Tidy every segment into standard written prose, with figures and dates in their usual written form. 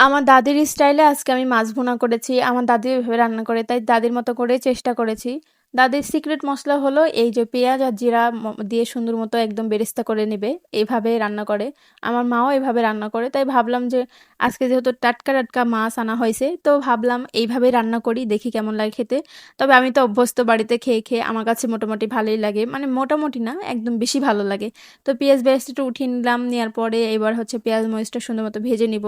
আমার দাদির স্টাইলে আজকে আমি মাছ ভুনা করেছি। আমার দাদি এভাবে রান্না করে, তাই দাদির মতো করেই চেষ্টা করেছি। দাদির সিক্রেট মসলা হলো এই যে পেঁয়াজ আর জিরা দিয়ে সুন্দর মতো একদম বেরেস্তা করে নিবে, এভাবে রান্না করে। আমার মাও এভাবে রান্না করে, তাই ভাবলাম যে আজকে যেহেতু টাটকা টাটকা মাছ আনা হয়েছে, তো ভাবলাম এইভাবে রান্না করি, দেখি কেমন লাগে খেতে। তবে আমি তো অভ্যস্ত বাড়িতে খেয়ে খেয়ে, আমার কাছে মোটামুটি ভালোই লাগে, মানে মোটামুটি না, একদম বেশি ভালো লাগে। তো পেঁয়াজ বেরেস্তাটা উঠিয়ে নিলাম, নেওয়ার পরে এবার হচ্ছে পেঁয়াজ মরিচটা সুন্দর মতো ভেজে নিব।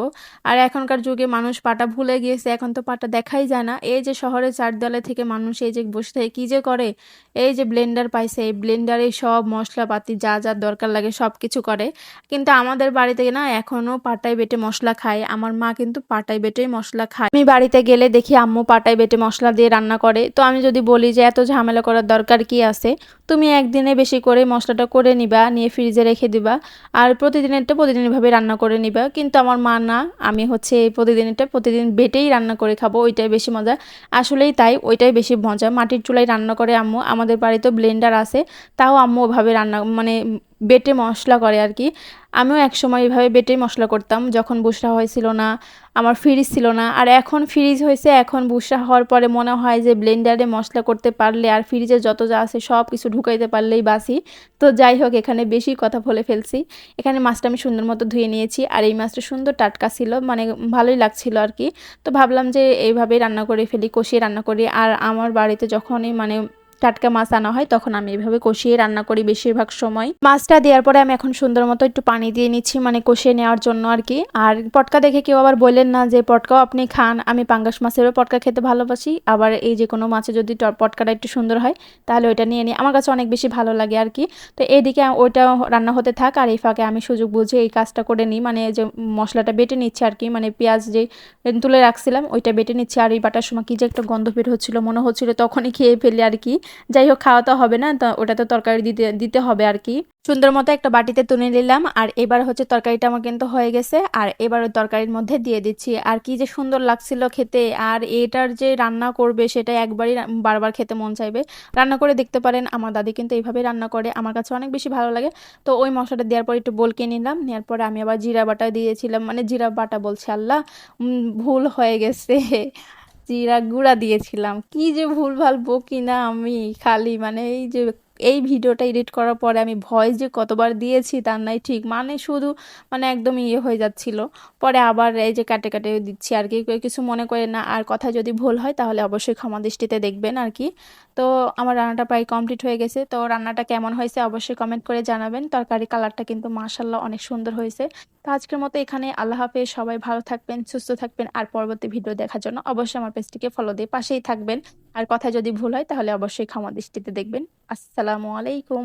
আর এখনকার যুগে মানুষ পাটা ভুলে গিয়েছে, এখন তো পাটা দেখাই যায় না। এই যে শহরের চারদেয়ালে থেকে মানুষ এই যে বসে থেকে কি যে করে, এই যে ব্লেন্ডার পাইছে, এই ব্লেন্ডারে সব মশলাপাতি যা যা দরকার লাগে সব কিছু করে। কিন্তু আমাদের বাড়িতে না এখনো পাটায় বেটে মশলা খায়, আমার মা কিন্তু পাটায় বেটেই মশলা খায়। আমি বাড়িতে গেলে দেখি আম্মু পাটায় বেটে মশলা দিয়ে রান্না করে, তো আমি যদি বলি যে এত ঝামেলা করার দরকার কি আছে, তুমি একদিনে বেশি করে মশলাটা করে নিবা, নিয়ে ফ্রিজে রেখে দিবা, আর প্রতিদিনেরটা প্রতিদিন এভাবে রান্না করে নিবা। কিন্তু আমার মা না, আমি হচ্ছে এই প্রতিদিনেরটা প্রতিদিন বেটেই রান্না করে খাবো, ওইটাই বেশি মজা। আসলেই তাই, ওইটাই বেশি মজা। মাটির চুলায় রান্না করে আম্মু, আমাদের বাড়িতে ব্লেন্ডার আছে, তাও আম্মু ওভাবে রান্না মানে বেটে মশলা করে আর কি। আমিও একসময় এভাবে বেটেই মশলা করতাম, যখন বুসরা হয়েছিল না, আমার ফ্রিজ ছিল না। আর এখন ফ্রিজ হয়েছে, এখন বুসরা হওয়ার পরে মনে হয় যে ব্লেন্ডারে মশলা করতে পারলে আর ফ্রিজে যত যা আছে সব কিছু ঢুকাইতে পারলেই বাসি। তো যাই হোক, এখানে বেশি কথা বলে ফেলছি। এখানে মাছটা আমি সুন্দর মতো ধুয়ে নিয়েছি, আর এই মাছটা সুন্দর টাটকা ছিল, মানে ভালোই লাগছিল আর কি। তো ভাবলাম যে এইভাবেই রান্না করে ফেলি, কষিয়ে রান্না করি। আর আমার বাড়িতে যখনই মানে টাটকা মাছ আনা হয়, তখন আমি এভাবে কষিয়ে রান্না করি বেশিরভাগ সময়। মাছটা দেওয়ার পরে আমি এখন সুন্দর মতো একটু পানি দিয়ে নিচ্ছি, মানে কষিয়ে নেওয়ার জন্য আর কি। আর পটকা দেখে কেউ আবার বললেন না যে পটকাও আপনি খান, আমি পাঙ্গাস মাছেরও পটকা খেতে ভালোবাসি। আবার এই যে কোনো মাছে যদি পটকাটা একটু সুন্দর হয়, তাহলে ওইটা নিয়ে নিই, আমার কাছে অনেক বেশি ভালো লাগে আর কি। তো এইদিকে ওইটা রান্না হতে থাক, আর এই ফাঁকে আমি সুযোগ বুঝে এই কাজটা করে নিই, মানে যে মশলাটা বেটে নিচ্ছি আর কি, মানে পেঁয়াজ যে তুলে রাখছিলাম ওইটা বেটে নিচ্ছি। আর এই বাটার সময় কি যে একটা গন্ধ বের হচ্ছিল, মনে হচ্ছিল তখনই খেয়ে ফেলি আর কি। যাই হোক, খাওয়া তো হবে না, তো ওটা তো তরকারি দিতে দিতে হবে আর কি। সুন্দর মতো একটা বাটিতে তুলে নিলাম, আর এবার হচ্ছে তরকারিটা আমার কিন্তু হয়ে গেছে, আর এবার ওই তরকারির মধ্যে দিয়ে দিচ্ছি। আর কি যে সুন্দর লাগছিল খেতে, আর এটার যে রান্না করবে সেটা একবারই বারবার খেতে মন চাইবে। রান্না করে দেখতে পারেন, আমার দাদি কিন্তু এইভাবে রান্না করে, আমার কাছে অনেক বেশি ভালো লাগে। তো ওই মশলাটা দেওয়ার পর একটু বলকে নিলাম, নেওয়ার পরে আমি আবার জিরা বাটা দিয়েছিলাম, মানে জিরা বাটা বলছি, আল্লাহ, ভুল হয়ে গেছে, জিরা গুঁড়া দিয়েছিলাম। কি যে ভুলভাল বকি না আমি, খালি মানে এই যে এই ভিডিওটা এডিট করার পরে আমি ভয়েস যে কতবার দিয়েছি তার নাই ঠিক, মানে শুধু মানে একদম ইয়ে হয়ে যাচ্ছিল। পরে আবার এই যে কাটে কাটে দিচ্ছি আর কি, কেউ কিছু মনে করে না। আর কথা যদি ভুল হয় তাহলে অবশ্যই ক্ষমা দৃষ্টিতে দেখবেন আর কি। তো আমার রান্নাটা প্রায় কমপ্লিট হয়ে গেছে, তো রান্নাটা কেমন হয়েছে অবশ্যই কমেন্ট করে জানাবেন। তরকারি কালারটা কিন্তু মাশাল্লাহ অনেক সুন্দর হয়েছে। তো আজকের মতো এখানে, আল্লাহ হাফেজ, সবাই ভালো থাকবেন, সুস্থ থাকবেন। আর পরবর্তী ভিডিও দেখার জন্য অবশ্যই আমার পেজটিকে ফলো দিয়ে পাশেই থাকবেন। আর কথা যদি ভুল হয় তাহলে অবশ্যই ক্ষমা দৃষ্টিতে দেখবেন। আসসালামু আলাইকুম।